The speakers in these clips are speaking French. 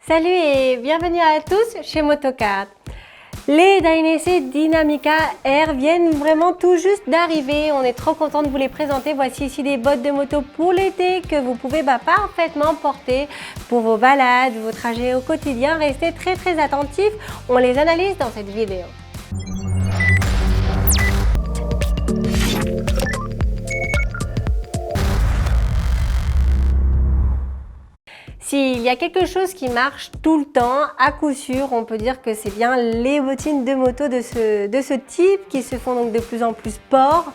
Salut et bienvenue à tous chez Motocart. Les Dainese Dynamica Air viennent vraiment tout juste d'arriver. On est trop content de vous les présenter. Voici ici des bottes de moto pour l'été que vous pouvez parfaitement porter pour vos balades, vos trajets au quotidien. Restez très attentifs. On les analyse dans cette vidéo. S'il y a quelque chose qui marche tout le temps, à coup sûr, on peut dire que c'est bien les bottines de moto de ce type qui se font donc de plus en plus sport.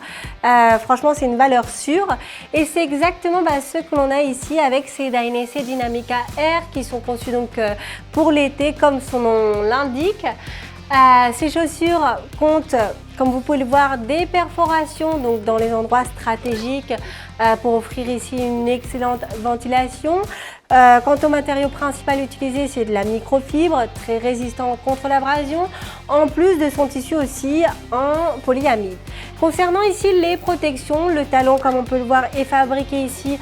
Franchement, c'est une valeur sûre et c'est exactement ce que l'on a ici avec ces Dainese Dynamica Air qui sont conçus donc pour l'été comme son nom l'indique. Ces chaussures comptent, comme vous pouvez le voir, des perforations donc dans les endroits stratégiques pour offrir ici une excellente ventilation. Quant au matériau principal utilisé, c'est de la microfibre, très résistant contre l'abrasion, en plus de son tissu aussi en polyamide. Concernant ici les protections, le talon, comme on peut le voir, est fabriqué ici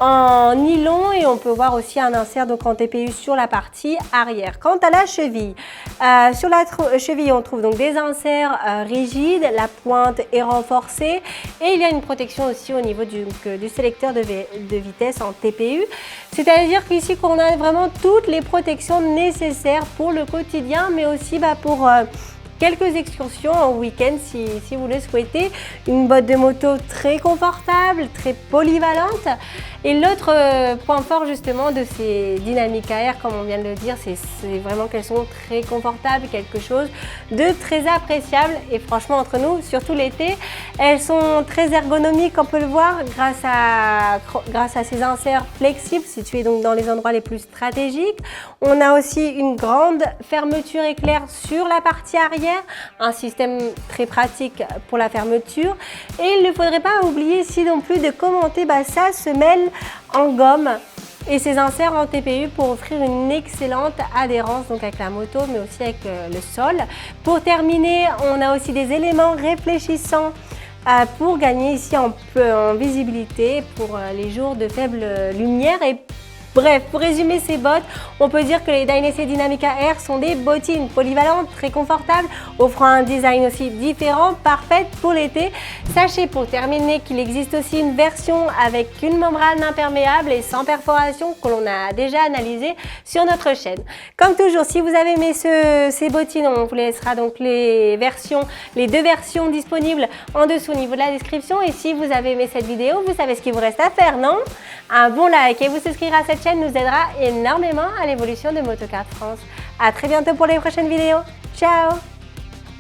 en nylon et on peut voir aussi un insert donc en TPU sur la partie arrière. Quant à la cheville, sur la cheville on trouve donc des inserts rigides, la pointe est renforcée et il y a une protection aussi au niveau du sélecteur de vitesse en TPU. C'est-à-dire qu'ici on a vraiment toutes les protections nécessaires pour le quotidien mais aussi pour quelques excursions en week-end si vous le souhaitez. Une botte de moto très confortable, très polyvalente. Et l'autre point fort justement de ces Dynamica Air, comme on vient de le dire, c'est vraiment qu'elles sont très confortables, quelque chose de très appréciable. Et franchement, entre nous, surtout l'été, elles sont très ergonomiques, on peut le voir, grâce à ces inserts flexibles situés donc dans les endroits les plus stratégiques. On a aussi une grande fermeture éclair sur la partie arrière, un système très pratique pour la fermeture. Et il ne faudrait pas oublier ici non plus de commenter sa semelle en gomme et ces inserts en TPU pour offrir une excellente adhérence donc avec la moto mais aussi avec le sol. Pour terminer, on a aussi des éléments réfléchissants pour gagner ici en visibilité pour les jours de faible lumière. Et bref, pour résumer ces bottes, on peut dire que les Dainese Dynamica Air sont des bottines polyvalentes, très confortables, offrant un design aussi différent, parfaite pour l'été. Sachez pour terminer qu'il existe aussi une version avec une membrane imperméable et sans perforation que l'on a déjà analysée sur notre chaîne. Comme toujours, si vous avez aimé ces bottines, on vous laissera donc les deux versions disponibles en dessous au niveau de la description. Et si vous avez aimé cette vidéo, vous savez ce qu'il vous reste à faire, non? Un bon like et vous souscrire à cette chaîne nous aidera énormément à l'évolution de Motocart France. À très bientôt pour les prochaines vidéos. Ciao!